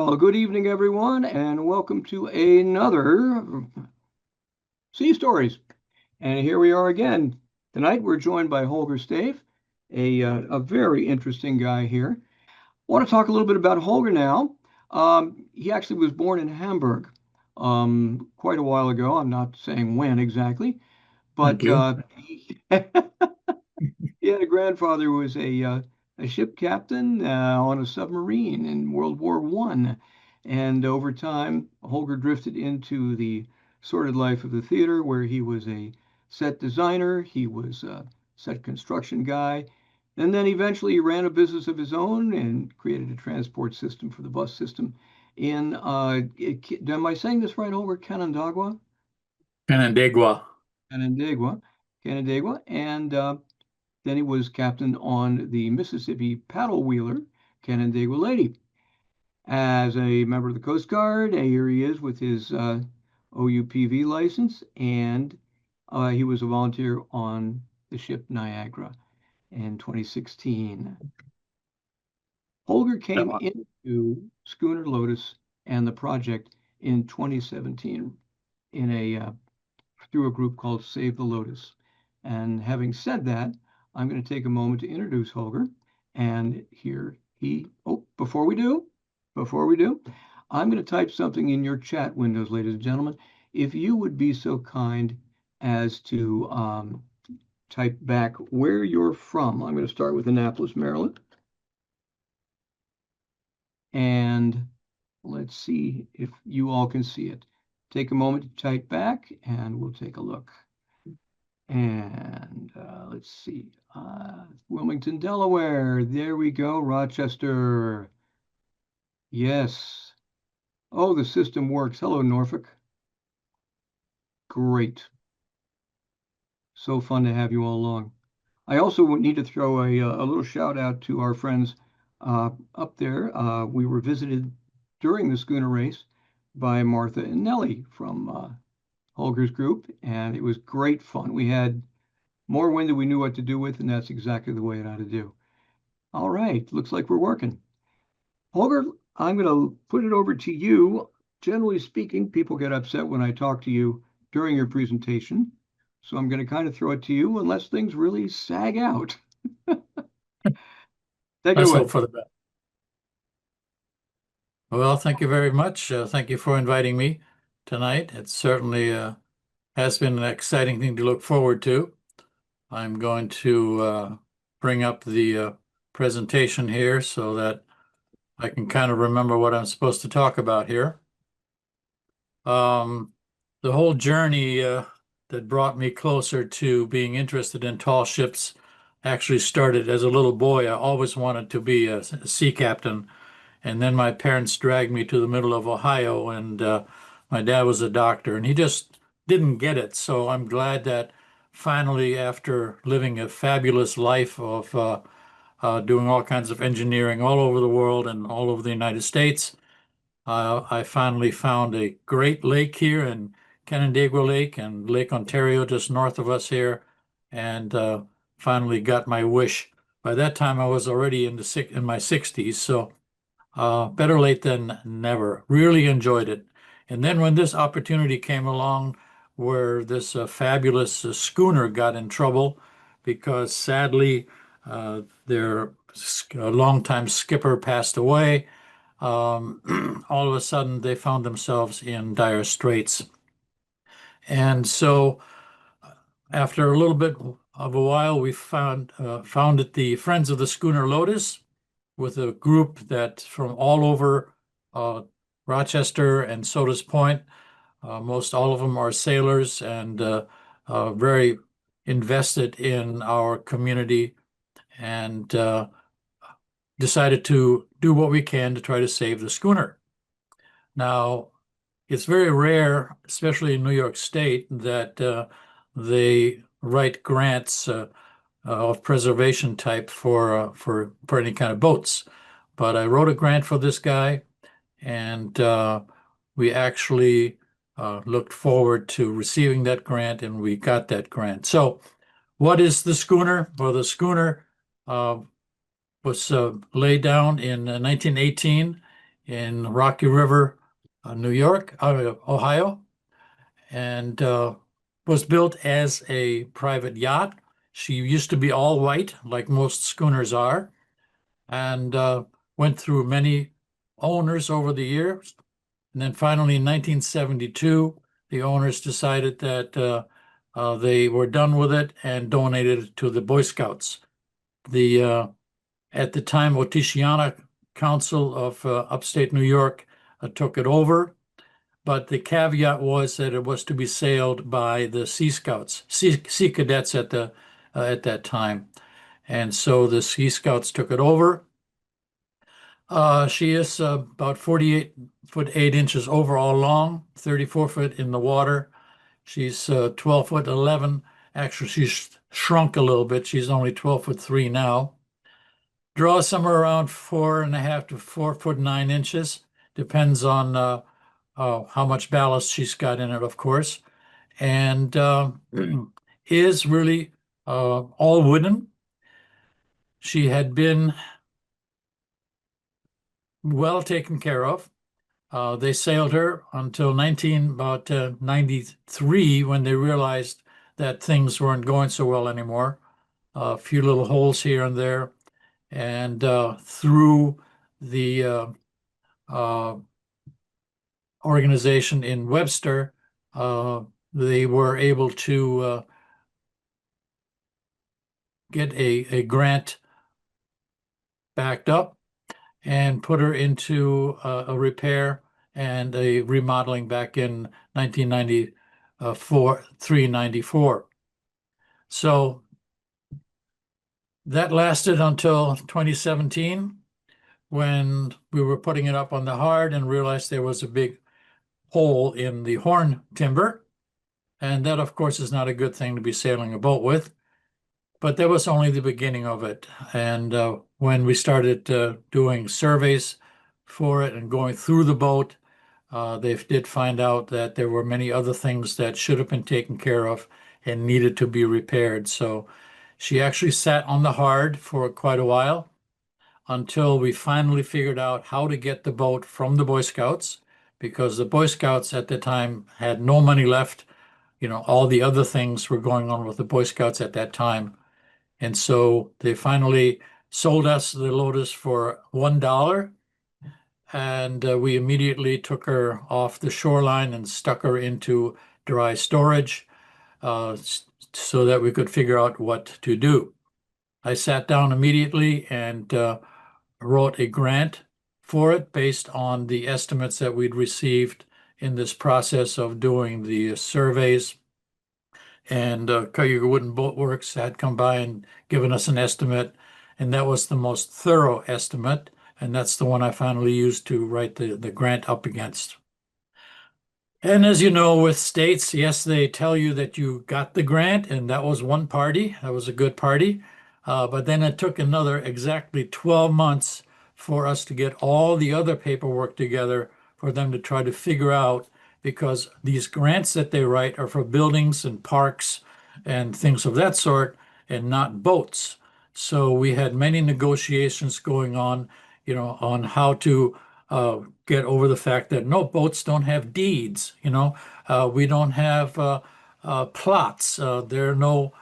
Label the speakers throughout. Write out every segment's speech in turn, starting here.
Speaker 1: Well, good evening, everyone, and welcome to another Sea Stories. And here we are again. Tonight we're joined by Holger Stave, a very interesting guy here. I want to talk a little bit about Holger now. He actually was born in Hamburg quite a while ago. I'm not saying when exactly,
Speaker 2: Thank
Speaker 1: but
Speaker 2: you.
Speaker 1: he had a grandfather who was a ship captain on a submarine in World War One, and over time, Holger drifted into the sordid life of the theater, where he was a set designer, he was a set construction guy, and then eventually he ran a business of his own and created a transport system for the bus system in, am I saying this right, Holger? Canandaigua?
Speaker 2: Canandaigua.
Speaker 1: Canandaigua, Canandaigua, and then he was captain on the Mississippi paddle wheeler, Canandaigua Lady. As a member of the Coast Guard, here he is with his OUPV license, and he was a volunteer on the ship Niagara in 2016. Holger came into Schooner Lotus and the project in 2017 in a through a group called Save the Lotus. And having said that, I'm going to take a moment to introduce Holger. And here before we do, I'm going to type something in your chat windows, ladies and gentlemen. If you would be so kind as to type back where you're from. I'm going to start with Annapolis, Maryland. And let's see if you all can see it. Take a moment to type back and we'll take a look. And let's see, Wilmington, Delaware. There we go. Rochester. Yes. Oh, the system works. Hello, Norfolk. Great. So fun to have you all along. I also need to throw a little shout out to our friends up there. We were visited during the schooner race by Martha and Nellie from Holger's group, and it was great fun. We had more wind than we knew what to do with, and that's exactly the way it ought to do. All right, looks like we're working. Holger, I'm going to put it over to you. Generally speaking, people get upset when I talk to you during your presentation, so I'm going to kind of throw it to you unless things really sag out. Take it
Speaker 2: Let's
Speaker 1: away.
Speaker 2: hope for the best. Well, thank you very much. Thank you for inviting me tonight. It certainly has been an exciting thing to look forward to. I'm going to bring up the presentation here so that I can kind of remember what I'm supposed to talk about here. The whole journey that brought me closer to being interested in tall ships actually started as a little boy. I always wanted to be a sea captain. And then my parents dragged me to the middle of Ohio, and my dad was a doctor, and he just didn't get it. So I'm glad that finally, after living a fabulous life of doing all kinds of engineering all over the world and all over the United States, I finally found a great lake here in Canandaigua Lake and Lake Ontario, just north of us here, and finally got my wish. By that time, I was already in my 60s, so better late than never. Really enjoyed it. And then when this opportunity came along where this fabulous schooner got in trouble because sadly their longtime skipper passed away, all of a sudden they found themselves in dire straits. And so after a little bit of a while, we founded the Friends of the Schooner Lotus, with a group that from all over Rochester and Sodas Point. Most all of them are sailors and very invested in our community, and decided to do what we can to try to save the schooner. Now, it's very rare, especially in New York State, that they write grants of preservation type for any kind of boats. But I wrote a grant for this guy, and we actually looked forward to receiving that grant, and we got that grant. So what is the schooner? Well, the schooner was laid down in 1918 in Rocky River, New York, Ohio, and was built as a private yacht. She used to be all white, like most schooners are, and went through many owners over the years. And then finally, in 1972, the owners decided that they were done with it and donated it to the Boy Scouts. The At the time, Otishana Council of upstate New York took it over, but the caveat was that it was to be sailed by the Sea Scouts, Sea Cadets at that time, and so the Sea Scouts took it over. She is about 48 foot 8 inches overall long, 34 foot in the water. She's 12 foot 11. Actually, she's shrunk a little bit. She's only 12 foot 3 now. Draws somewhere around 4.5 to 4 foot 9 inches. Depends on how much ballast she's got in it, of course. And is really all wooden. She had been well taken care of. They sailed her until 93 when they realized that things weren't going so well anymore. A few little holes here and there. And through the organization in Webster, they were able to get a grant backed up and put her into a repair and a remodeling back in 1994, 394. So that lasted until 2017 when we were putting it up on the hard and realized there was a big hole in the horn timber. And that, of course, is not a good thing to be sailing a boat with. But that was only the beginning of it. And when we started doing surveys for it and going through the boat, they did find out that there were many other things that should have been taken care of and needed to be repaired. So she actually sat on the hard for quite a while until we finally figured out how to get the boat from the Boy Scouts, because the Boy Scouts at the time had no money left. You know, all the other things were going on with the Boy Scouts at that time. And so they finally sold us the Lotus for $1. And we immediately took her off the shoreline and stuck her into dry storage so that we could figure out what to do. I sat down immediately and wrote a grant for it based on the estimates that we'd received in this process of doing the surveys. And Cayuga Wooden Boat Works had come by and given us an estimate, and that was the most thorough estimate, and that's the one I finally used to write the grant up against. And as you know, with states, yes, they tell you that you got the grant, and that was one party. That was a good party. But then it took another exactly 12 months for us to get all the other paperwork together for them to try to figure out, because these grants that they write are for buildings and parks and things of that sort, and not boats. So we had many negotiations going on, you know, on how to get over the fact that no, boats don't have deeds, you know, we don't have plots, there are no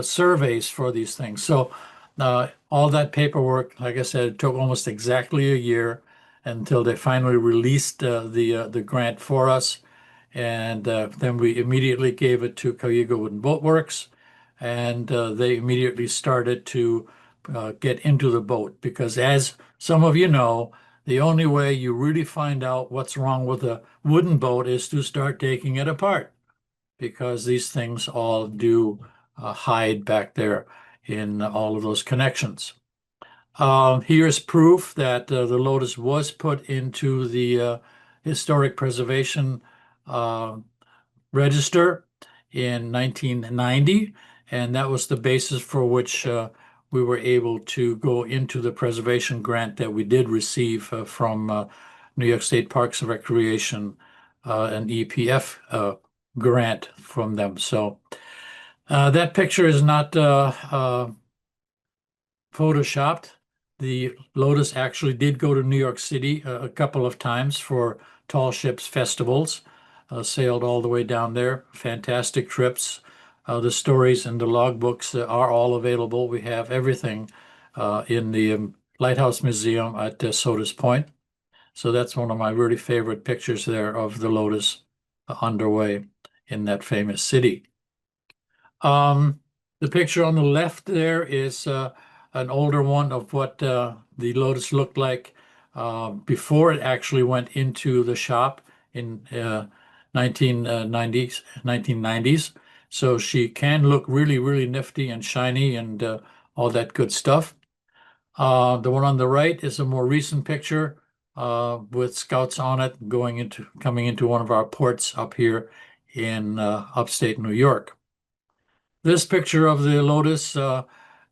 Speaker 2: surveys for these things. So all that paperwork, like I said, it took almost exactly a year until they finally released the grant for us. And then we immediately gave it to Cayuga Wooden Boat Works, and they immediately started to get into the boat, because as some of you know, the only way you really find out what's wrong with a wooden boat is to start taking it apart, because these things all do hide back there in all of those connections. Here's proof that the Lotus was put into the Historic Preservation Register in 1990, and that was the basis for which we were able to go into the preservation grant that we did receive from New York State Parks and Recreation, an EPF grant from them. So that picture is not photoshopped. the Lotus actually did go to New York City a couple of times for tall ships festivals, sailed all the way down there. Fantastic trips. The stories and the logbooks are all available. We have everything in the Lighthouse Museum at Sodas Point. So that's one of my really favorite pictures there of the Lotus underway in that famous city. The picture on the left there is an older one of what the Lotus looked like before it actually went into the shop in 1990s. So she can look really, really nifty and shiny and all that good stuff. The one on the right is a more recent picture with scouts on it coming into one of our ports up here in upstate New York. This picture of the Lotus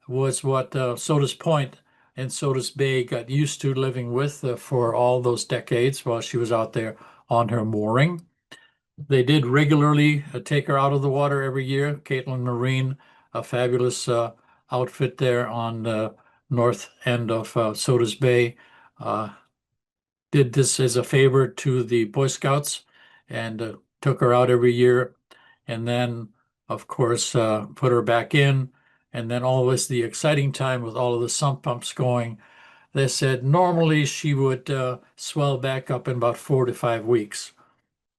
Speaker 2: was what Sodas Point and Sodas Bay got used to living with for all those decades while she was out there on her mooring. They did regularly take her out of the water every year. Caitlin Marine, a fabulous outfit there on the north end of Sodas Bay, did this as a favor to the Boy Scouts and took her out every year. And then, of course, put her back in. And then always the exciting time with all of the sump pumps going. They said normally she would swell back up in about 4 to 5 weeks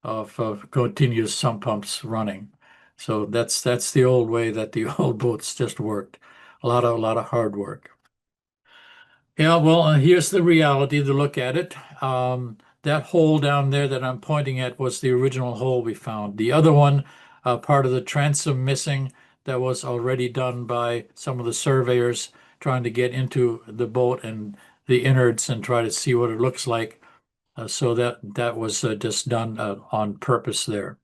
Speaker 2: of continuous sump pumps running. So that's the old way that the old boats just worked. A lot of hard work. Yeah, well, here's the reality to look at it. That hole down there that I'm pointing at was the original hole we found. The other one, part of the transom missing, that was already done by some of the surveyors trying to get into the boat and the innards and try to see what it looks like. So that was just done on purpose there.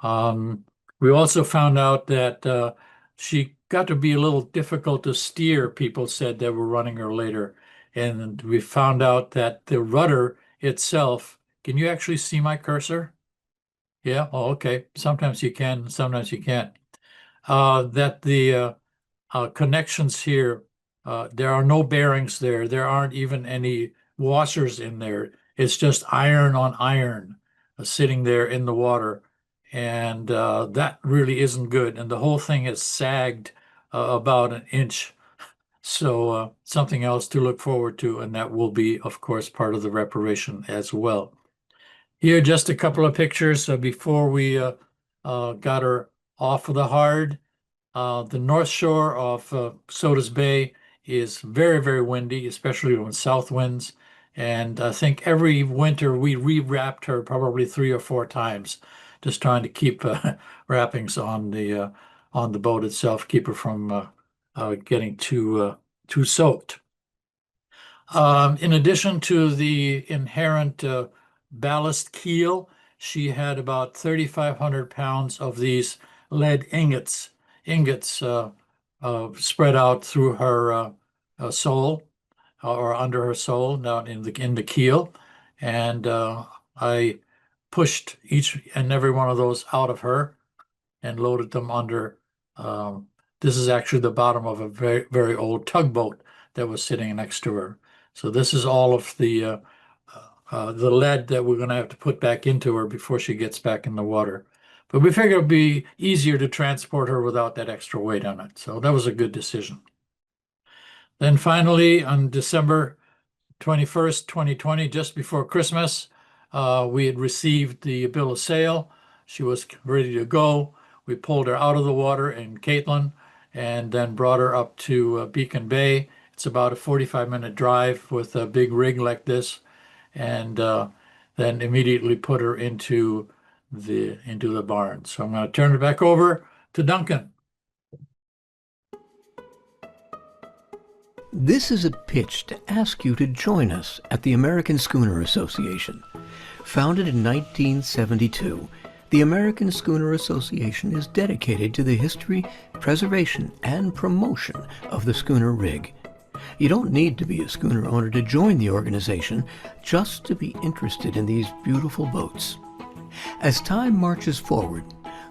Speaker 2: We also found out that she got to be a little difficult to steer, people said that were running her later. And we found out that the rudder itself, can you actually see my cursor? Yeah, oh, okay. Sometimes you can, sometimes you can't. That the connections here, there are no bearings there. There aren't even any washers in there. It's just iron on iron sitting there in the water. And that really isn't good. And the whole thing is sagged about an inch. So something else to look forward to. And that will be, of course, part of the reparation as well. Here, just a couple of pictures before we got her off of the hard. The north shore of Sodas Bay is very, very windy, especially when south winds. And I think every winter we rewrapped her probably 3 or 4 times, just trying to keep wrappings on the boat itself, keep her from getting too soaked. In addition to the inherent ballast keel, she had about 3,500 pounds of these lead ingots spread out through her sole or under her sole down in the keel, and I pushed each and every one of those out of her and loaded them under. This is actually the bottom of a very, very old tugboat that was sitting next to her. So this is all of the lead that we're going to have to put back into her before she gets back in the water. But we figured it'd be easier to transport her without that extra weight on it. So that was a good decision. Then finally, on December 21st, 2020, just before Christmas, we had received the bill of sale. She was ready to go. We pulled her out of the water in Caitlin and then brought her up to Beacon Bay. It's about a 45-minute drive with a big rig like this, and then immediately put her into the barn. So I'm going to turn it back over to Duncan.
Speaker 3: This is a pitch to ask you to join us at the American Schooner Association. Founded in 1972, the American Schooner Association is dedicated to the history, preservation, and promotion of the schooner rig. You don't need to be a schooner owner to join the organization, just to be interested in these beautiful boats. As time marches forward,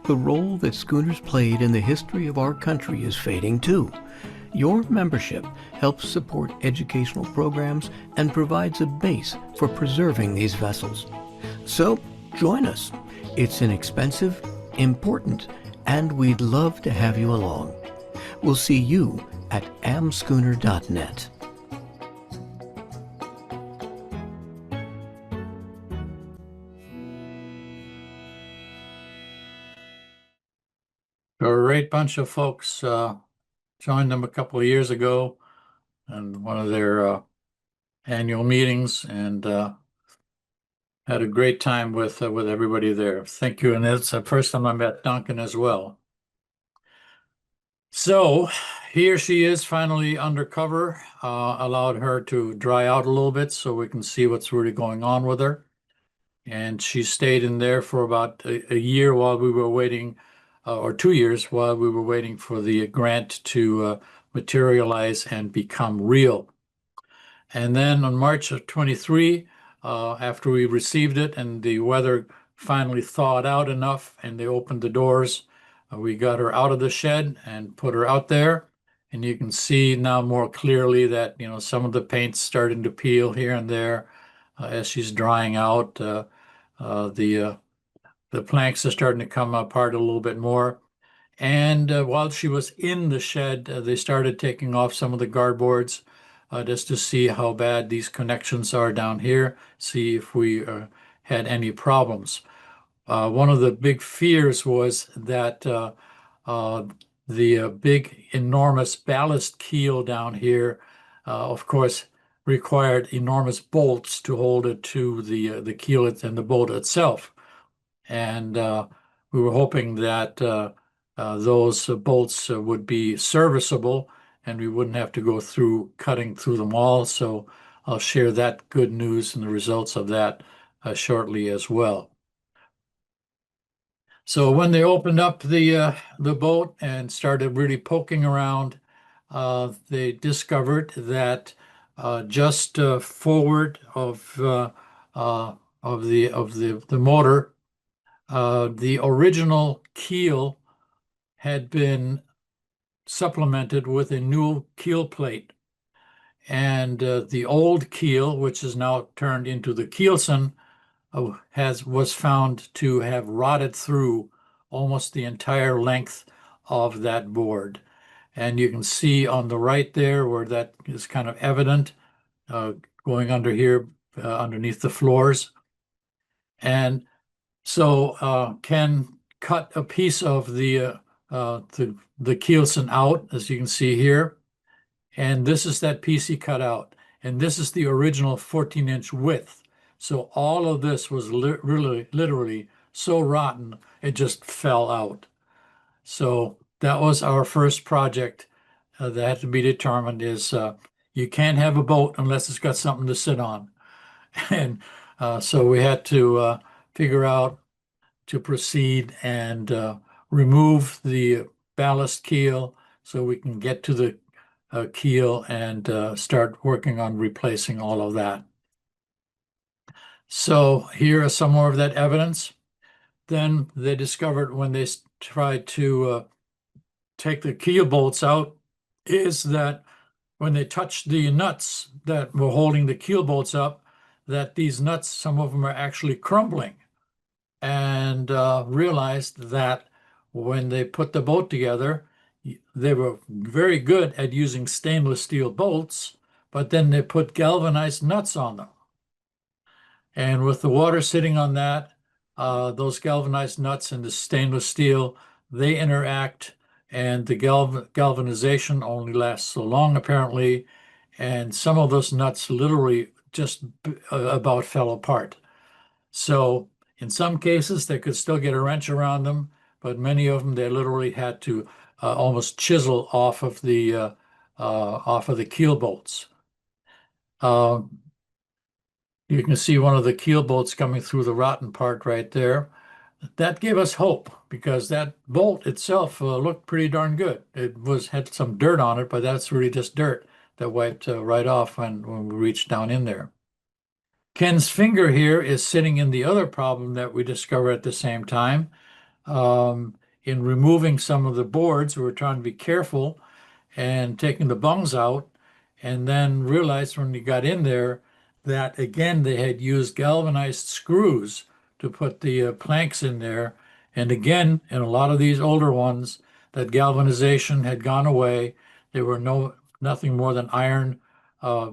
Speaker 3: the role that schooners played in the history of our country is fading too. Your membership helps support educational programs and provides a base for preserving these vessels. So join us. It's inexpensive, important, and we'd love to have you along. We'll see you at amschooner.net.
Speaker 2: A great bunch of folks joined them a couple of years ago in one of their annual meetings, and had a great time with everybody there. Thank you. And it's the first time I met Duncan as well. So here she is finally undercover. Allowed her to dry out a little bit so we can see what's really going on with her. And she stayed in there for about a year while we were waiting, or 2 years while we were waiting for the grant to materialize and become real. And then on March of 23, after we received it and the weather finally thawed out enough and they opened the doors, we got her out of the shed and put her out there. And you can see now more clearly that, you know, some of the paint's starting to peel here and there as she's drying out. The planks are starting to come apart a little bit more. And while she was in the shed, they started taking off some of the guard-boards just to see how bad these connections are down here, see if we had any problems. One of the big fears was that the big, enormous ballast keel down here, of course, required enormous bolts to hold it to the keel and the boat itself. And we were hoping that those bolts would be serviceable and we wouldn't have to go through cutting through them all. So I'll share that good news and the results of that shortly as well. So when they opened up the boat and started really poking around, they discovered that just forward of the motor, the original keel had been supplemented with a new keel plate. And the old keel, which is now turned into the keelson, was found to have rotted through almost the entire length of that board. And you can see on the right there where that is kind of evident, going under here, underneath the floors. And so Ken cut a piece of the keelson out, as you can see here. And this is that piece he cut out. And this is the original 14-inch width. So all of this was literally so rotten, it just fell out. So that was our first project that had to be determined is you can't have a boat unless it's got something to sit on. And so we had to figure out to proceed and remove the ballast keel so we can get to the keel and start working on replacing all of that. So here are some more of that evidence. Then they discovered when they tried to take the keel bolts out is that when they touched the nuts that were holding the keel bolts up, that these nuts, some of them are actually crumbling, and realized that when they put the boat together, they were very good at using stainless steel bolts, but then they put galvanized nuts on them. And with the water sitting on that, those galvanized nuts and the stainless steel, they interact, and the galvanization only lasts so long, apparently. And some of those nuts literally just about fell apart. So in some cases, they could still get a wrench around them, but many of them, they literally had to almost chisel off of the keel bolts. You can see one of the keel bolts coming through the rotten part right there. That gave us hope because that bolt itself looked pretty darn good. It had some dirt on it, but that's really just dirt that wiped right off when we reached down in there. Ken's finger here is sitting in the other problem that we discovered at the same time. In removing some of the boards, we were trying to be careful, and taking the bungs out, and then realized when we got in there that again they had used galvanized screws to put the planks in there. And again, in a lot of these older ones, that galvanization had gone away. There were nothing more than iron uh,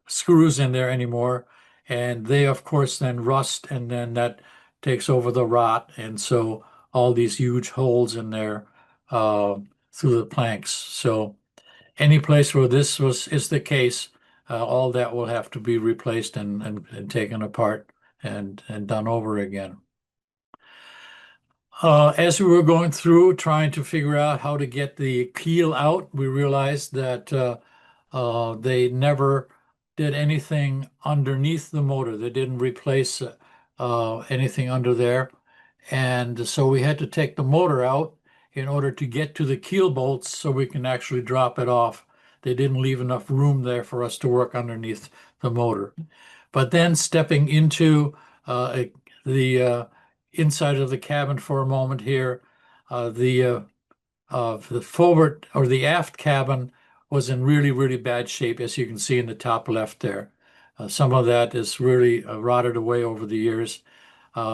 Speaker 2: screws in there anymore. And they, of course, then rust, and then that takes over the rot. And so all these huge holes in there through the planks. So any place where this is the case, all that will have to be replaced and taken apart and done over again. As we were going through trying to figure out how to get the keel out, we realized that they never did anything underneath the motor. They didn't replace anything under there. And so we had to take the motor out in order to get to the keel bolts so we can actually drop it off. They didn't leave enough room there for us to work underneath the motor. But then stepping into the inside of the cabin for a moment here, the forward or the aft cabin was in really, really bad shape, as you can see in the top left there. Some of that is really rotted away over the years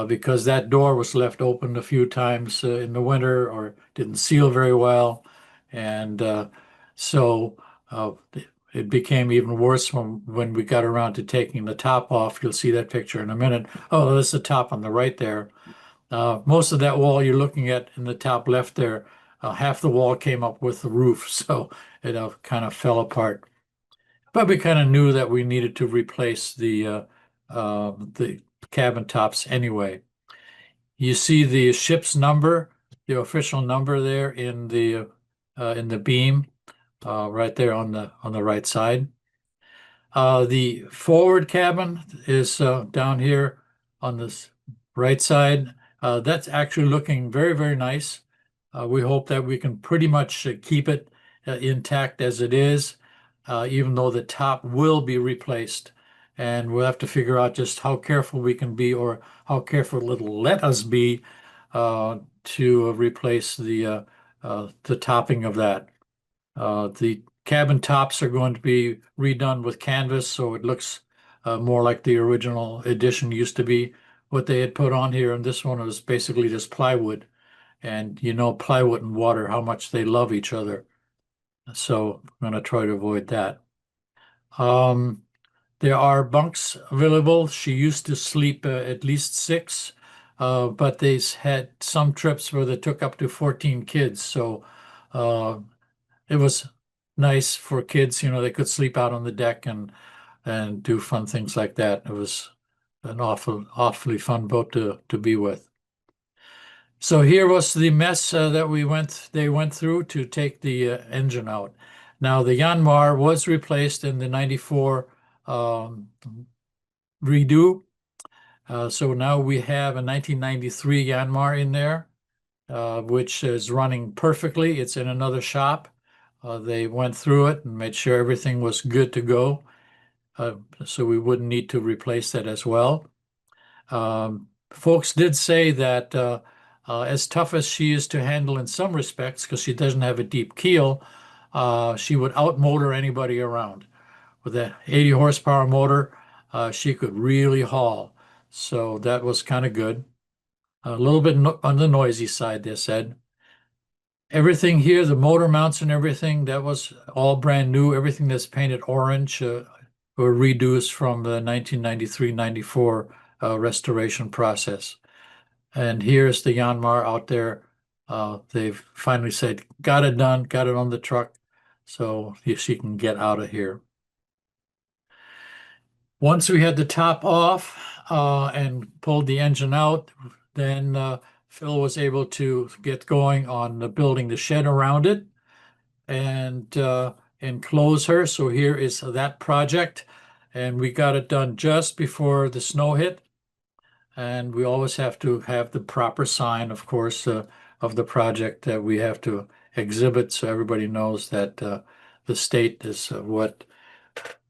Speaker 2: because that door was left open a few times in the winter or didn't seal very well. And so it became even worse when we got around to taking the top off. You'll see that picture in a minute. Oh, that's the top on the right there. Most of that wall you're looking at in the top left there, half the wall came up with the roof, so it kind of fell apart. But we kind of knew that we needed to replace the cabin tops anyway. You see the ship's number, the official number there in the beam, right there on the right side. The forward cabin is down here on this right side. That's actually looking very, very nice. We hope that we can pretty much keep it intact as it is, even though the top will be replaced. And we'll have to figure out just how careful we can be, or how careful it'll let us be to replace the topping of that. The cabin tops are going to be redone with canvas, so it looks more like the original edition used to be. What they had put on here, and this one was basically just plywood. And you know, plywood and water, how much they love each other. So I'm going to try to avoid that. There are bunks available. She used to sleep at least 6, but they had some trips where they took up to 14 kids. So it was nice for kids. You know, they could sleep out on the deck and do fun things like that. It was an awfully fun boat to be with. So here was the mess that they went through to take the engine out. Now the Yanmar was replaced in the 94 redo. So now we have a 1993 Yanmar in there, which is running perfectly. It's in another shop. They went through it and made sure everything was good to go. So we wouldn't need to replace that as well. Folks did say that as tough as she is to handle in some respects, because she doesn't have a deep keel, she would outmotor anybody around. With that 80 horsepower motor, she could really haul. So that was kind of good. A little bit on the noisy side, they said. Everything here, the motor mounts and everything, that was all brand new. Everything that's painted orange were reduced from the 1993-94 restoration process. And here's the Yanmar out there. They've finally said, got it done, got it on the truck, so she can get out of here. Once we had the top off and pulled the engine out, then Phil was able to get going on building the shed around it and enclose her. So here is that project, and we got it done just before the snow hit. And we always have to have the proper sign, of course, of the project that we have to exhibit, so everybody knows that the state is what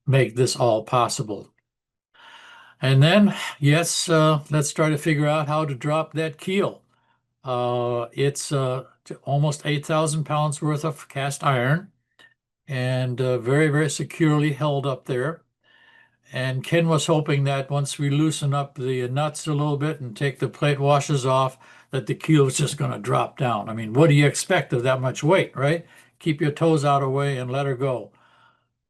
Speaker 2: make this all possible. And then, yes, let's try to figure out how to drop that keel. It's almost 8,000 pounds worth of cast iron, and very, very securely held up there. And Ken was hoping that once we loosen up the nuts a little bit and take the plate washers off, that the keel was just going to drop down. I mean, what do you expect of that much weight, right? Keep your toes out of the way and let her go.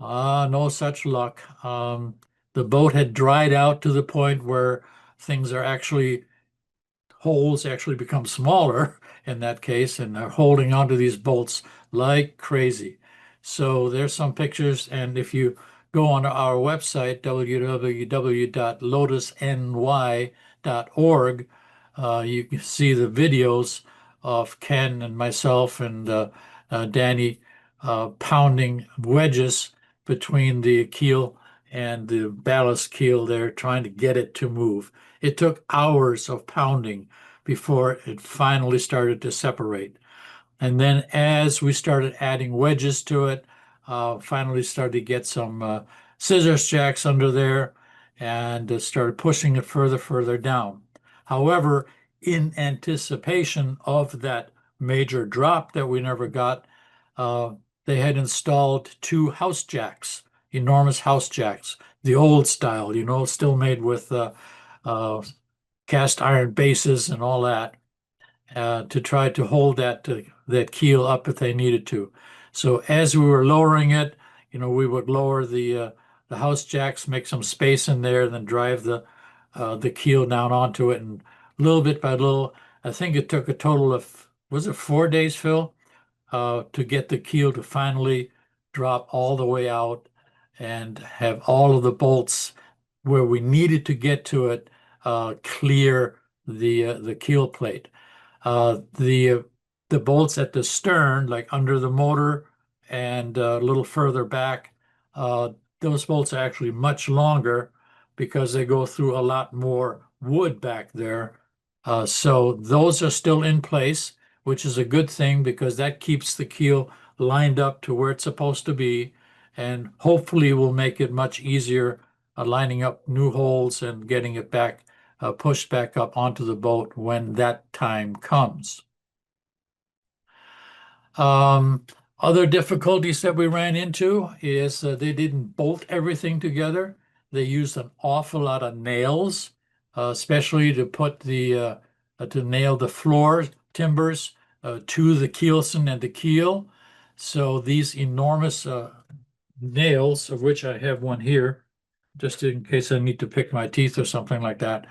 Speaker 2: No such luck. The boat had dried out to the point where things are actually, holes actually become smaller in that case, and they're holding onto these bolts like crazy. So there's some pictures, and if you go on our website, www.lotusny.org, you can see the videos of Ken and myself and Danny pounding wedges between the keel and the ballast keel there, trying to get it to move. It took hours of pounding before it finally started to separate. And then as we started adding wedges to it, finally started to get some scissors jacks under there and started pushing it further down. However, in anticipation of that major drop that we never got, they had installed two house jacks, enormous house jacks, the old style, still made with uh, cast iron bases and all that, to try to hold that keel up if they needed to. So as we were lowering it, we would lower the house jacks, make some space in there, then drive the keel down onto it, and little bit by little. I think it took a total of, was it 4 days, Phil, to get the keel to finally drop all the way out and have all of the bolts where we needed to get to it clear the keel plate. The bolts at the stern, like under the motor and a little further back, those bolts are actually much longer because they go through a lot more wood back there. So those are still in place, which is a good thing because that keeps the keel lined up to where it's supposed to be, and hopefully will make it much easier lining up new holes and getting it back pushed back up onto the boat when that time comes. Other difficulties that we ran into is they didn't bolt everything together. They used an awful lot of nails, especially to put to nail the floor timbers to the keelson and the keel. So these enormous nails, of which I have one here, just in case I need to pick my teeth or something like that,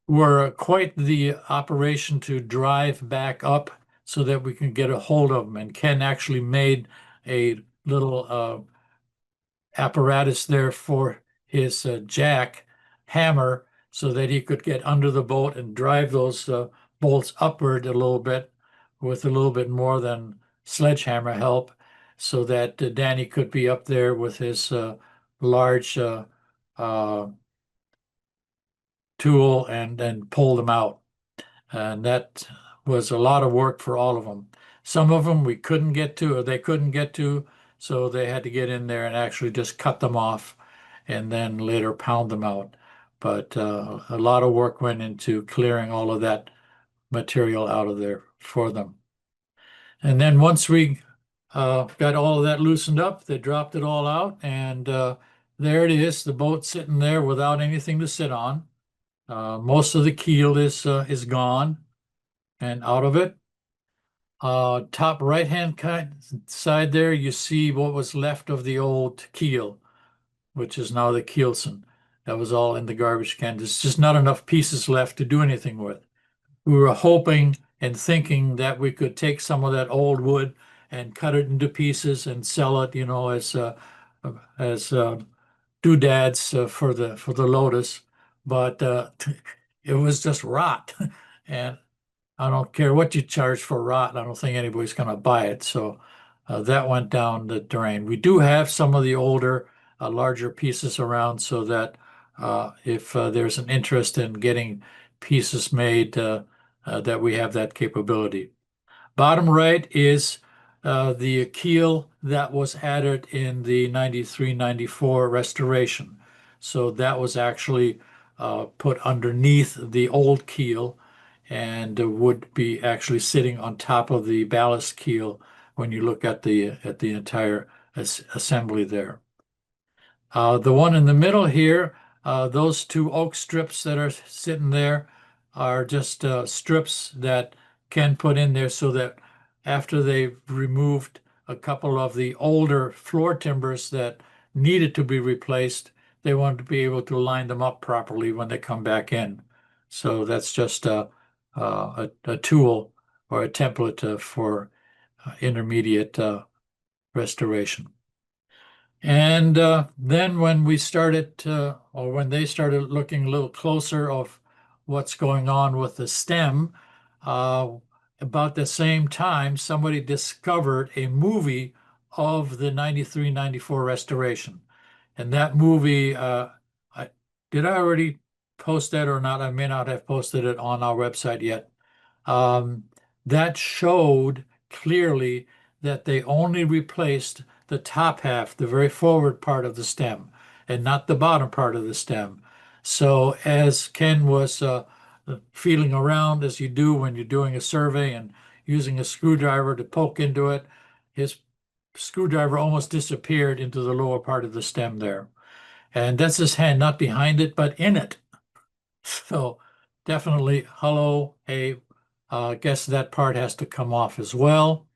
Speaker 2: were quite the operation to drive back up so that we can get a hold of them. And Ken actually made a little apparatus there for his jack hammer so that he could get under the boat and drive those bolts upward a little bit with a little bit more than sledgehammer help, so that Danny could be up there with his large tool and pull them out. And that was a lot of work for all of them. Some of them we couldn't get to, or they couldn't get to, so they had to get in there and actually just cut them off and then later pound them out. But a lot of work went into clearing all of that material out of there for them. And then once we got all of that loosened up, they dropped it all out, and there it is, the boat sitting there without anything to sit on. Most of the keel is gone and out of it. Top right-hand side there, you see what was left of the old keel, which is now the keelson. That was all in the garbage can. There's just not enough pieces left to do anything with. We were hoping and thinking that we could take some of that old wood and cut it into pieces and sell it, as doodads for the Lotus, but it was just rot, and I don't care what you charge for rot. I don't think anybody's going to buy it. So that went down the drain. We do have some of the older, larger pieces around, so that if there's an interest in getting pieces made, that we have that capability. Bottom right is the keel that was added in the 93-94 restoration. So that was actually put underneath the old keel, and would be actually sitting on top of the ballast keel when you look at the entire assembly there. The one in the middle here, those two oak strips that are sitting there are just strips that Ken put in there so that after they've removed a couple of the older floor timbers that needed to be replaced, they wanted to be able to line them up properly when they come back in. So that's just a tool or a template for intermediate restoration. And then when we started, or when they started looking a little closer of what's going on with the stem, about the same time, somebody discovered a movie of the 93-94 restoration. And that movie, did I already post that or not? I may not have posted it on our website yet. That showed clearly that they only replaced the top half, the very forward part of the stem, and not the bottom part of the stem. So as Ken was feeling around, as you do when you're doing a survey and using a screwdriver to poke into it, his screwdriver almost disappeared into the lower part of the stem there. And that's his hand, not behind it, but in it. So definitely, hello, hey, guess that part has to come off as well.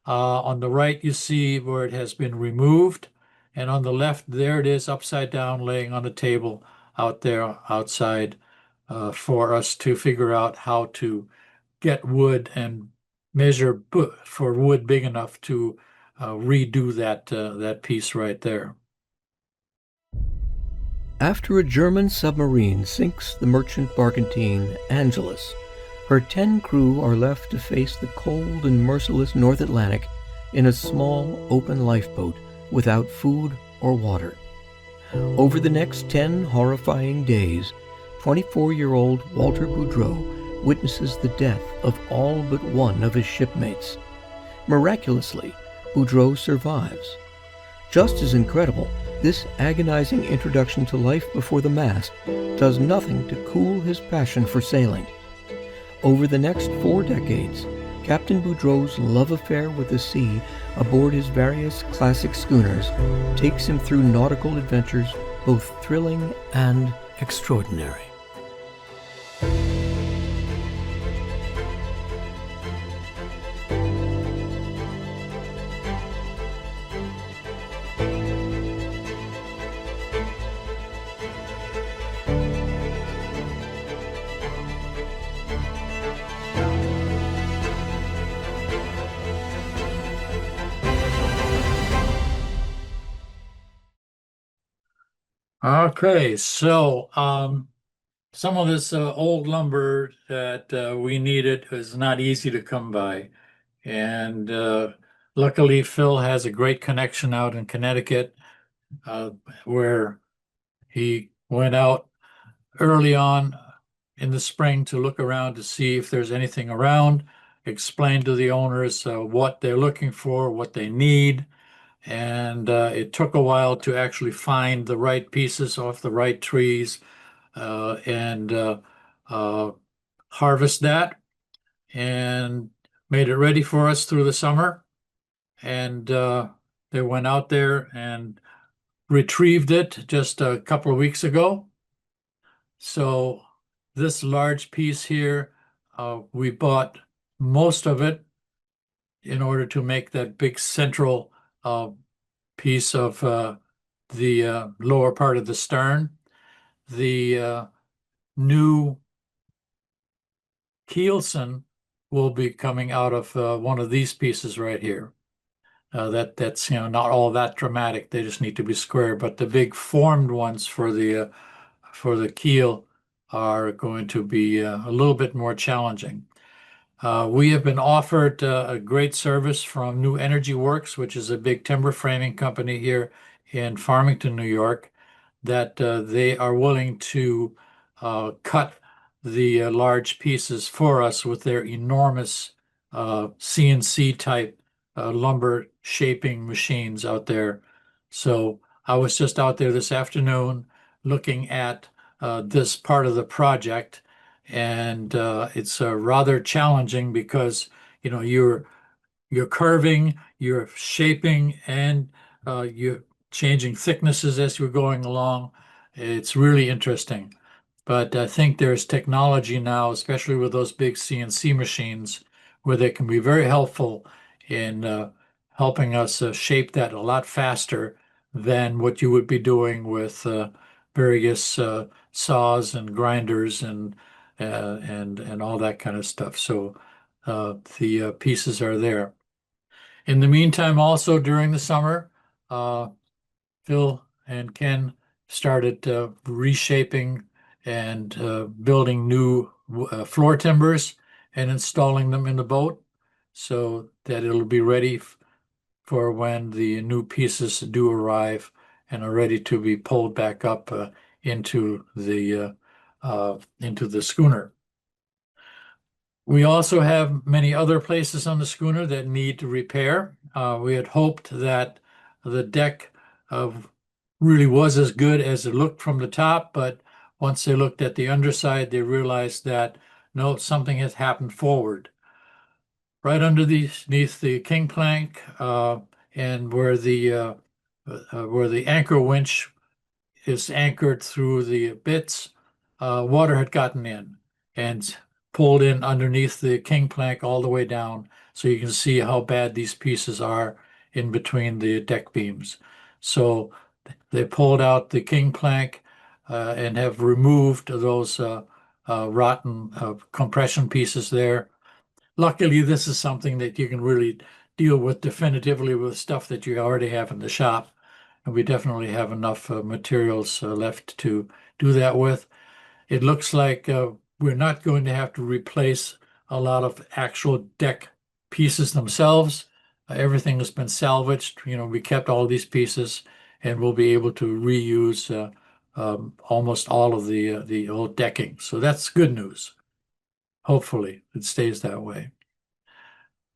Speaker 2: On the right, you see where it has been removed. And on the left, there it is upside down, laying on the table out there outside for us to figure out how to get wood and measure for wood big enough to redo that piece right there.
Speaker 3: After a German submarine sinks the merchant barkentine Angelus, her 10 crew are left to face the cold and merciless North Atlantic in a small, open lifeboat without food or water. Over the next 10 horrifying days, 24-year-old Walter Boudreau witnesses the death of all but one of his shipmates. Miraculously, Boudreau survives. Just as incredible, this agonizing introduction to life before the mast does nothing to cool his passion for sailing. Over the next 4 decades, Captain Boudreau's love affair with the sea aboard his various classic schooners takes him through nautical adventures both thrilling and extraordinary.
Speaker 2: Okay, so some of this old lumber that we needed is not easy to come by. And luckily, Phil has a great connection out in Connecticut where he went out early on in the spring to look around to see if there's anything around, explain to the owners what they're looking for, what they need. And it took a while to actually find the right pieces off the right trees and harvest that and made it ready for us through the summer. And they went out there and retrieved it just a couple of weeks ago. So this large piece here, we bought most of it in order to make that big central piece of the lower part of the stern. The new keelson will be coming out of one of these pieces right here. That's not all that dramatic. They just need to be square. But the big formed ones for the keel are going to be a little bit more challenging. We have been offered a great service from New Energy Works, which is a big timber framing company here in Farmington, New York, that they are willing to cut the large pieces for us with their enormous CNC type lumber shaping machines out there. So I was just out there this afternoon looking at this part of the project, and it's rather challenging because you're curving, you're shaping, and you're changing thicknesses as you're going along. It's really interesting. But I think there's technology now, especially with those big CNC machines, where they can be very helpful in helping us shape that a lot faster than what you would be doing with various saws and grinders and all that kind of stuff. So the pieces are there. In the meantime, also during the summer, uh, Phil and Ken started reshaping and building new floor timbers and installing them in the boat so that it'll be ready for when the new pieces do arrive and are ready to be pulled back up into the schooner. We also have many other places on the schooner that need repair. We had hoped that the deck really was as good as it looked from the top, but once they looked at the underside, they realized that no, something has happened forward. Right underneath the king plank and where the anchor winch is anchored through the bits, water had gotten in and pulled in underneath the king plank all the way down. So you can see how bad these pieces are in between the deck beams. So they pulled out the king plank and have removed those rotten compression pieces there. Luckily, this is something that you can really deal with definitively with stuff that you already have in the shop. And we definitely have enough materials left to do that with. It looks like we're not going to have to replace a lot of actual deck pieces themselves. Everything has been salvaged. We kept all these pieces and we'll be able to reuse almost all of the old decking. So that's good news. Hopefully it stays that way.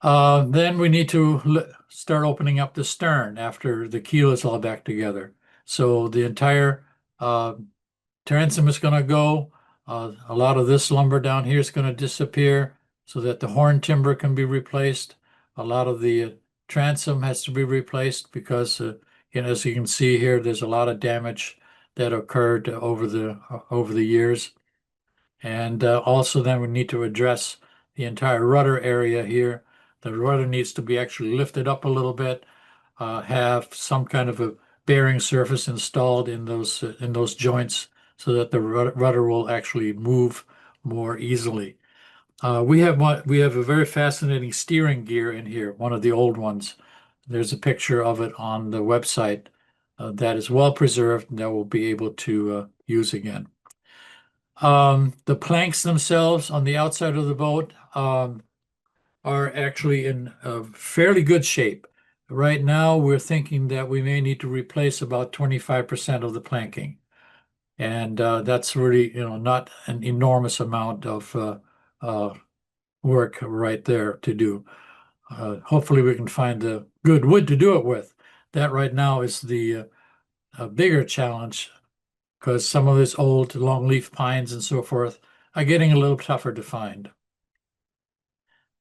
Speaker 2: Then we need to start opening up the stern after the keel is all back together. So the entire transom is going to go. A lot of this lumber down here is going to disappear so that the horn timber can be replaced. A lot of the transom has to be replaced because, as you can see here, there's a lot of damage that occurred over the years. And also then we need to address the entire rudder area here. The rudder needs to be actually lifted up a little bit, have some kind of a bearing surface installed in those joints so that the rudder will actually move more easily. We have a very fascinating steering gear in here, one of the old ones. There's a picture of it on the website that is well preserved and that we'll be able to use again. The planks themselves on the outside of the boat are actually in fairly good shape. Right now, we're thinking that we may need to replace about 25% of the planking. And that's really, not an enormous amount of work right there to do. Hopefully we can find the good wood to do it with. That right now is the bigger challenge because some of these old longleaf pines and so forth are getting a little tougher to find.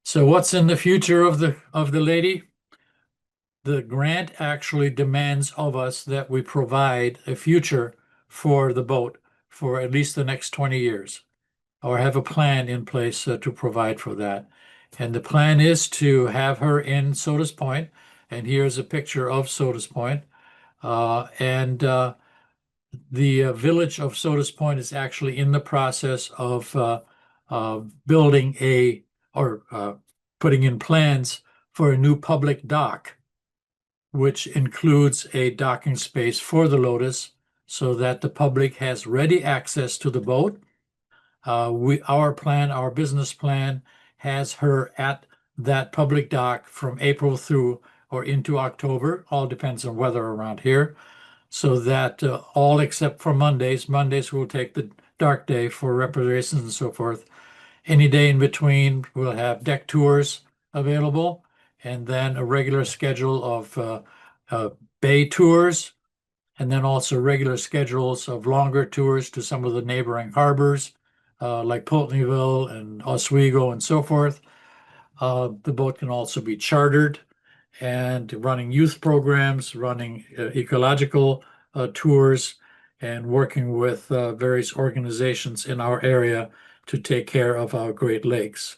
Speaker 2: So what's in the future of the lady? The grant actually demands of us that we provide a future for the boat for at least the next 20 years, or have a plan in place to provide for that. And the plan is to have her in Sodas Point, and here's a picture of Sodas Point. The village of Sodas Point is actually in the process of building putting in plans for a new public dock, which includes a docking space for the Lotus so that the public has ready access to the boat. Our business plan has her at that public dock from April through or into October, all depends on weather around here, so that all except for Mondays will take the dark day for reparations and so forth. Any day in between, we'll have deck tours available, and then a regular schedule of bay tours, and then also regular schedules of longer tours to some of the neighboring harbors like Pulteneyville and Oswego and so forth. The boat can also be chartered and running youth programs, running ecological tours, and working with various organizations in our area to take care of our Great Lakes.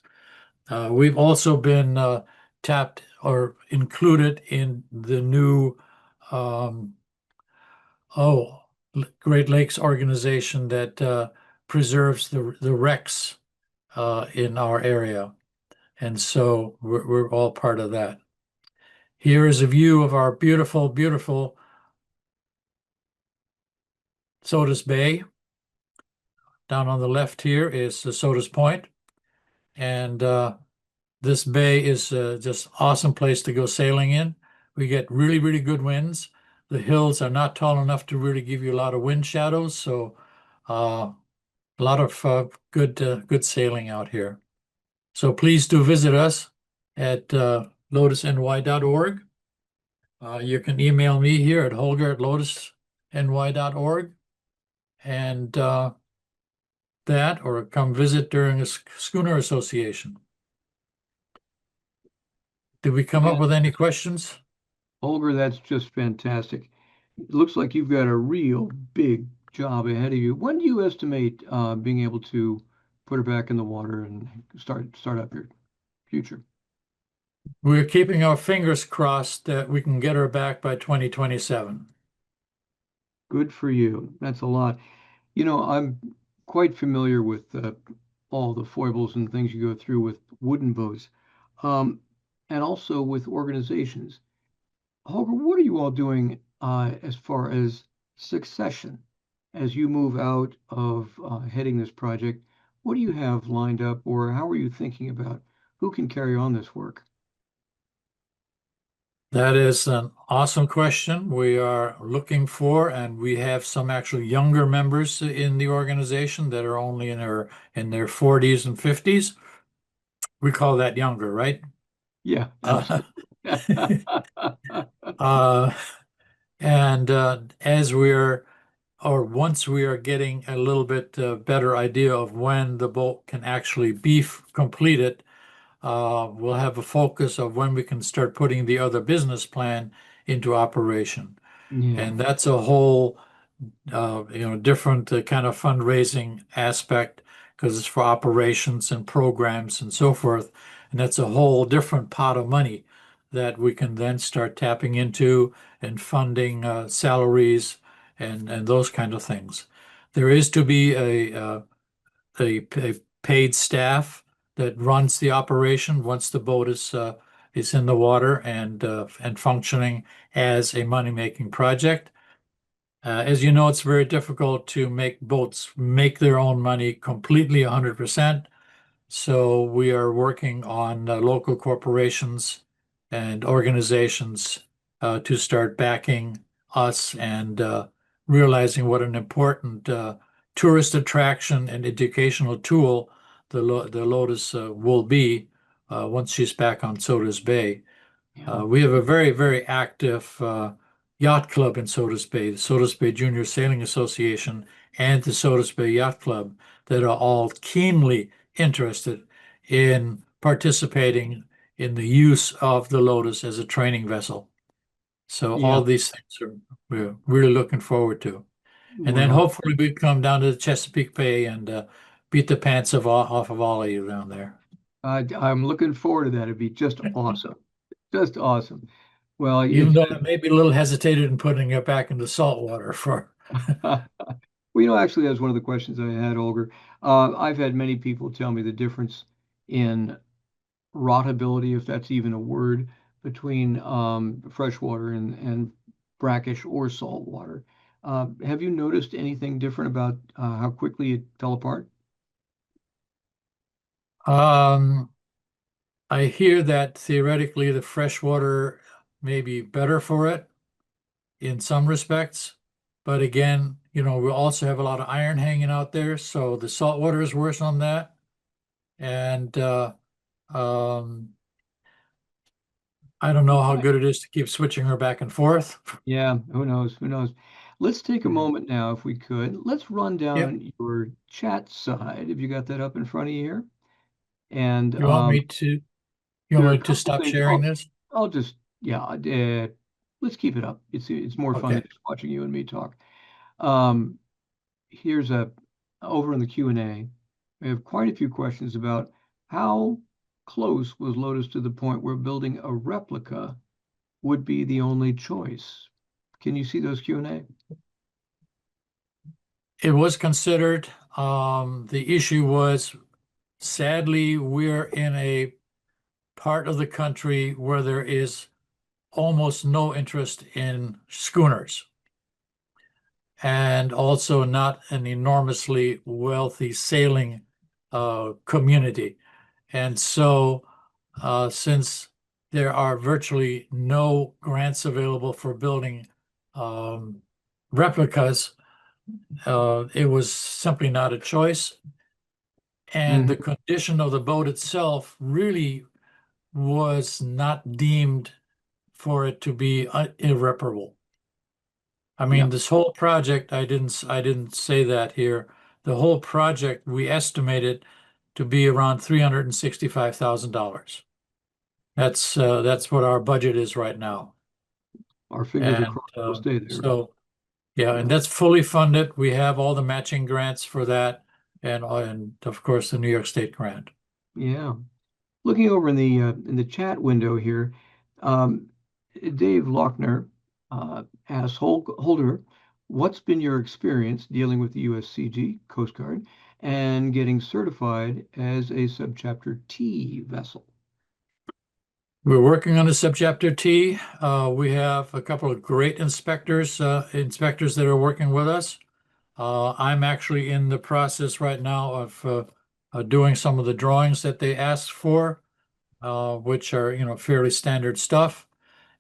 Speaker 2: We've also been tapped or included in the new um, oh, Great Lakes organization that preserves the wrecks in our area. And so we're all part of that. Here is a view of our beautiful, beautiful Sodas Bay. Down on the left here is the Sodas Point. And this bay is just awesome place to go sailing in. We get really, really good winds. The hills are not tall enough to really give you a lot of wind shadows, so a lot of good sailing out here. So please do visit us at lotusny.org. You can email me here at holger@lotusny.org, and that, or come visit during a schooner association. Did we come up with any questions?
Speaker 1: Holger, that's just fantastic. It looks like you've got a real big job ahead of you. When do you estimate being able to put her back in the water and start up your future?
Speaker 2: We're keeping our fingers crossed that we can get her back by 2027.
Speaker 1: Good for you. That's a lot. You know, I'm quite familiar with all the foibles and things you go through with wooden boats, um, and also with organizations. Holger, what are you all doing as far as succession as you move out of heading this project? What do you have lined up, or how are you thinking about who can carry on this work?
Speaker 2: That is an awesome question. We are looking for, and we have some actually younger members in the organization that are only in their 40s and 50s. We call that younger, right?
Speaker 1: Yeah,
Speaker 2: Uh,
Speaker 1: absolutely.
Speaker 2: uh, and as we're, or once we are getting a little bit better idea of when the boat can actually be completed, we'll have a focus of when we can start putting the other business plan into operation.
Speaker 1: Yeah,
Speaker 2: And that's a whole, different kind of fundraising aspect because it's for operations and programs and so forth. And that's a whole different pot of money that we can then start tapping into and funding salaries and those kind of things. There is to be a paid staff that runs the operation once the boat is in the water and functioning as a money-making project. As you know, it's very difficult to make boats make their own money completely 100%. So we are working on local corporations and organizations to start backing us and realizing what an important tourist attraction and educational tool the Lotus will be once she's back on Sodas Bay.
Speaker 1: yeah,
Speaker 2: We have a very, very active yacht club in Sodas Bay, the Sodas Bay Junior Sailing Association and the Sodas Bay Yacht Club, that are all keenly interested in participating in the use of the Lotus as a training vessel. So all
Speaker 1: yeah.
Speaker 2: these things we're really looking forward to. And then
Speaker 1: Well,
Speaker 2: hopefully we come down to the Chesapeake Bay and beat the pants off of all of you down there.
Speaker 1: I'm looking forward to that. It'd be just awesome. Just awesome. Well,
Speaker 2: Even
Speaker 1: it's
Speaker 2: though I may be a little hesitated in putting it back into salt water for.
Speaker 1: well, actually, that's one of the questions I had, Olger. I've had many people tell me the difference in rotability, if that's even a word, between freshwater and brackish or salt water. Have you noticed anything different about how quickly it fell apart?
Speaker 2: Um, I hear that theoretically the freshwater may be better for it in some respects, but again, we also have a lot of iron hanging out there, so the salt water is worse on that. And um, I don't know how
Speaker 1: Okay.
Speaker 2: good it is to keep switching her back and forth.
Speaker 1: Yeah, who knows? Who knows? Let's take a
Speaker 2: Mhm.
Speaker 1: moment now, if we could. Let's run
Speaker 2: Yep.
Speaker 1: down your chat side. Have you got that up in front of you here? And
Speaker 2: You want me to, you
Speaker 1: there
Speaker 2: want
Speaker 1: are a
Speaker 2: me to
Speaker 1: couple
Speaker 2: stop
Speaker 1: things.
Speaker 2: sharing this?
Speaker 1: I'll just, yeah, let's keep it up. It's more fun than
Speaker 2: Okay.
Speaker 1: just watching you and me talk. Um, here's over in the Q&A. We have quite a few questions about how close was Lotus to the point where building a replica would be the only choice. Can you see those Q&A?
Speaker 2: It was considered. The issue was, sadly, we're in a part of the country where there is almost no interest in schooners, and also not an enormously wealthy sailing community. And so, since there are virtually no grants available for building um, replicas, it was simply not a choice. And the
Speaker 1: Hmm.
Speaker 2: condition of the boat itself really was not deemed for it to be irreparable. I
Speaker 1: Yeah,
Speaker 2: mean, this whole project, I didn't say that here. The whole project we estimated to be around $365,000. That's what our budget is right now.
Speaker 1: our fingers are
Speaker 2: And
Speaker 1: crossed. We'll stay there.
Speaker 2: so yeah, and
Speaker 1: Yeah,
Speaker 2: that's fully funded. We have all the matching grants for that, and of course the New York State grant.
Speaker 1: yeah. Looking over in the chat window here, um, Dave Lochner asks Holder, what's been your experience dealing with the USCG Coast Guard and getting certified as a Subchapter T vessel?
Speaker 2: We're working on a subchapter T. We have a couple of great inspectors that are working with us. I'm actually in the process right now of doing some of the drawings that they asked for, which are, fairly standard stuff.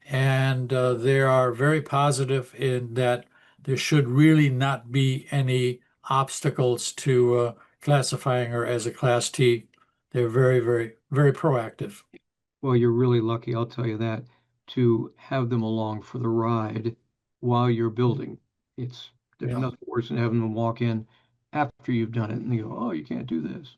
Speaker 2: And they are very positive in that there should really not be any obstacles to classifying her as a Class T. They're very, very, very proactive.
Speaker 1: Well, you're really lucky, I'll tell you that, to have them along for the ride while you're building. There's
Speaker 2: Yeah.
Speaker 1: nothing worse than having them walk in after you've done it and they go, oh, you can't do this.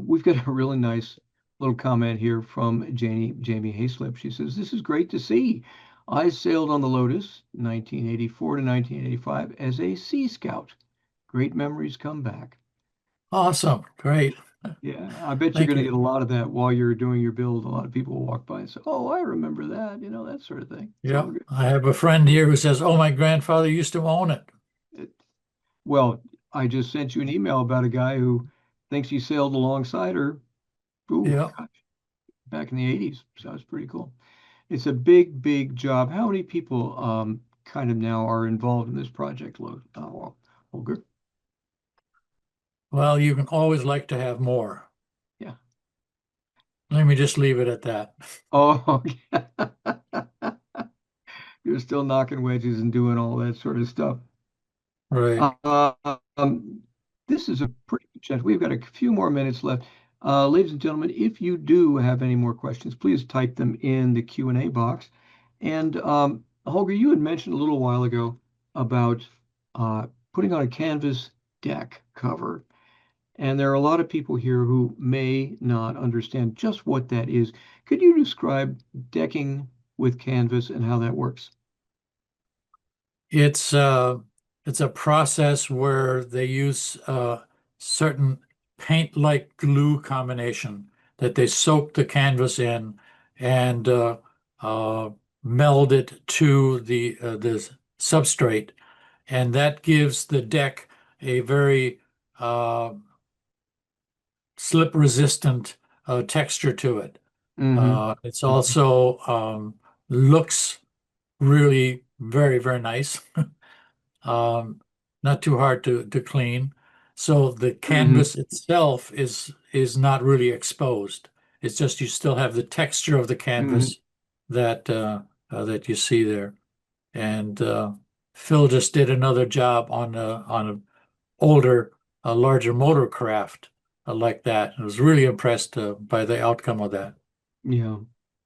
Speaker 1: We've got a really nice little comment here from Jamie Hayslip. She says, this is great to see. I sailed on the Lotus 1984 to 1985 as a Sea Scout. Great memories come back.
Speaker 2: Awesome. Great.
Speaker 1: Yeah, I bet you're
Speaker 2: Thank
Speaker 1: going to
Speaker 2: you.
Speaker 1: get a lot of that while you're doing your build. A lot of people will walk by and say, oh, I remember that, that sort of thing. It's all
Speaker 2: Yeah.
Speaker 1: good.
Speaker 2: I have a friend here who says, oh, my grandfather used to own it.
Speaker 1: It, well, I just sent you an email about a guy who thinks he sailed alongside her. Ooh,
Speaker 2: Yeah.
Speaker 1: gosh, back in the 80s. So it's pretty cool. It's a big, big job. How many people kind of now are involved in this project, Holger?
Speaker 2: Well, you can always like to have more.
Speaker 1: Yeah.
Speaker 2: Let me just leave it at that.
Speaker 1: Oh, you're still knocking wedges and doing all that sort of stuff.
Speaker 2: Right.
Speaker 1: Uh, um, this is a pretty good chat. We've got a few more minutes left. Ladies and gentlemen, if you do have any more questions, please type them in the Q&A box. And Holger, you had mentioned a little while ago about putting on a canvas deck cover. And there are a lot of people here who may not understand just what that is. Could you describe decking with canvas and how that works?
Speaker 2: It's uh it's a process where they use certain paint-like glue combination that they soak the canvas in and uh, meld it to the substrate, and that gives the deck a very uh, slip-resistant texture to it.
Speaker 1: Mm-hmm.
Speaker 2: It's also looks really very, very nice. Um, Not too hard to clean. So the
Speaker 1: Mm-hmm.
Speaker 2: canvas itself is not really exposed. It's just you still have the texture of the
Speaker 1: Mm-hmm.
Speaker 2: canvas that you see there. And Phil just did another job on a older, a larger motor craft like that. I was really impressed by the outcome of that.
Speaker 1: Yeah,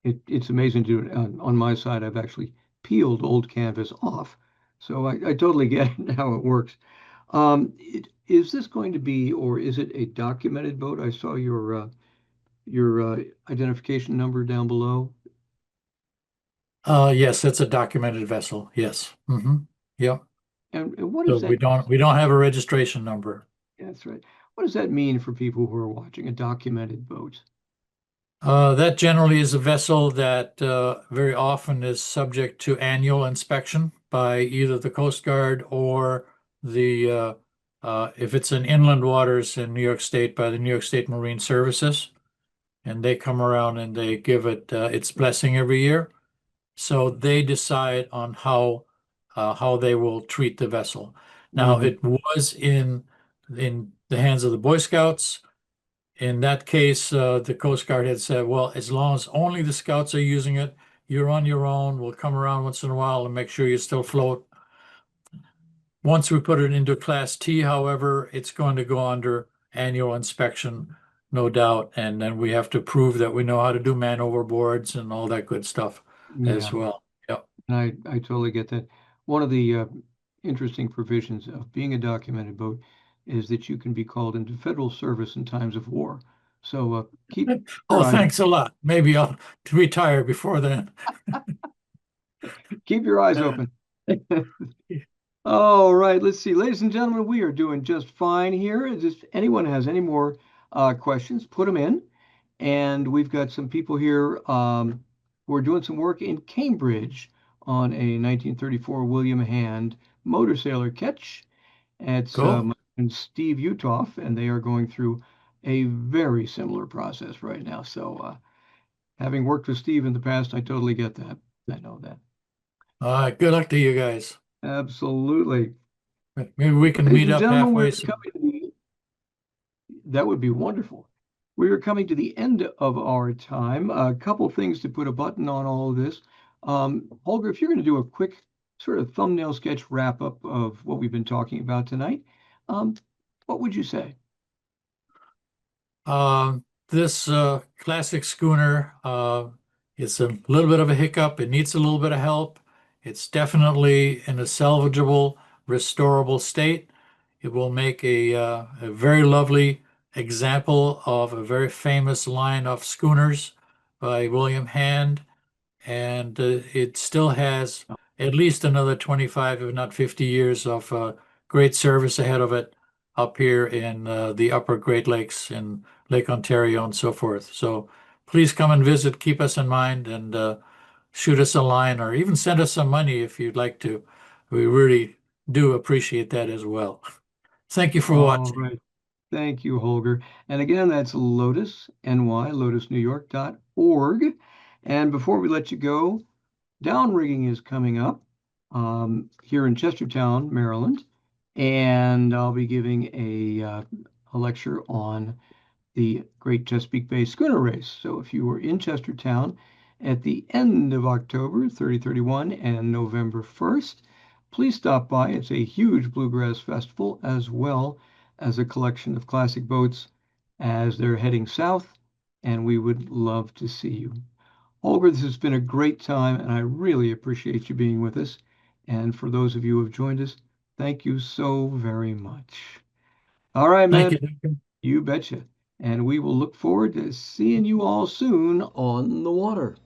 Speaker 1: it's amazing to do it. On my side, I've actually peeled old canvas off So I totally get how it works. Is this going to be, or is it a documented boat? I saw your identification number down below.
Speaker 2: Yes, it's a documented vessel. Yes. Yep.
Speaker 1: And what
Speaker 2: So
Speaker 1: does that,
Speaker 2: we don't have a registration number.
Speaker 1: that's right. What does that mean for people who are watching a documented boat?
Speaker 2: That generally is a vessel that very often is subject to annual inspection by either the Coast Guard or if it's in inland waters in New York State, by the New York State Marine Services. And they come around and they give it its blessing every year. So they decide on how they will treat the vessel. Now,
Speaker 1: Hmm.
Speaker 2: it was in the hands of the Boy Scouts. In that case, the Coast Guard had said, well, as long as only the Scouts are using it, you're on your own. We'll come around once in a while and make sure you still float. Once we put it into Class T, however, it's going to go under annual inspection, no doubt. And then we have to prove that we know how to do man overboards and all that good stuff
Speaker 1: Yeah,
Speaker 2: as well. Yep.
Speaker 1: and I totally get that. One of the interesting provisions of being a documented boat is that you can be called into federal service in times of war. So keep your
Speaker 2: Oh,
Speaker 1: eyes
Speaker 2: thanks a lot. Maybe I'll retire before then.
Speaker 1: keep your eyes open. All right, let's see. Ladies and gentlemen, we are doing just fine here. If anyone has any more questions, put them in. And we've got some people here who are doing some work in Cambridge on a 1934 William Hand motor sailor ketch. It's
Speaker 2: Cool.
Speaker 1: my friend Steve Utoff, and they are going through a very similar process right now. So, having worked with Steve in the past, I totally get that. I know that.
Speaker 2: All right. Good luck to you guys.
Speaker 1: Absolutely.
Speaker 2: Maybe we can
Speaker 1: Ladies
Speaker 2: meet
Speaker 1: and
Speaker 2: up
Speaker 1: gentlemen,
Speaker 2: halfway soon.
Speaker 1: that would be wonderful. We are coming to the end of our time. A couple things to put a button on all of this. Holger, if you're going to do a quick sort of thumbnail sketch wrap up of what we've been talking about tonight, um, what would you say?
Speaker 2: This classic schooner is a little bit of a hiccup. It needs a little bit of help. It's definitely in a salvageable, restorable state. It will make a very lovely example of a very famous line of schooners by William Hand, and it still has at least another 25, if not 50 years of great service ahead of it up here in the upper Great Lakes in Lake Ontario and so forth. So please come and visit, keep us in mind, and shoot us a line or even send us some money if you'd like to. We really do appreciate that as well. Thank you for
Speaker 1: All
Speaker 2: watching.
Speaker 1: right. Thank you, Holger. And again, that's Lotus, NY, lotusnewyork.org. And before we let you go, downrigging is coming up here in Chestertown, Maryland. And I'll be giving a lecture on the Great Chesapeake Bay Schooner Race. So if you were in Chestertown at the end of October 30/31 and November 1st, please stop by. It's a huge bluegrass festival as well as a collection of classic boats as they're heading south, and we would love to see you. Holger, this has been a great time, and I really appreciate you being with us. And for those of you who have joined us, thank you so very much. All right,
Speaker 2: Thank
Speaker 1: man.
Speaker 2: you, Duncan.
Speaker 1: You betcha. And we will look forward to seeing you all soon on the water.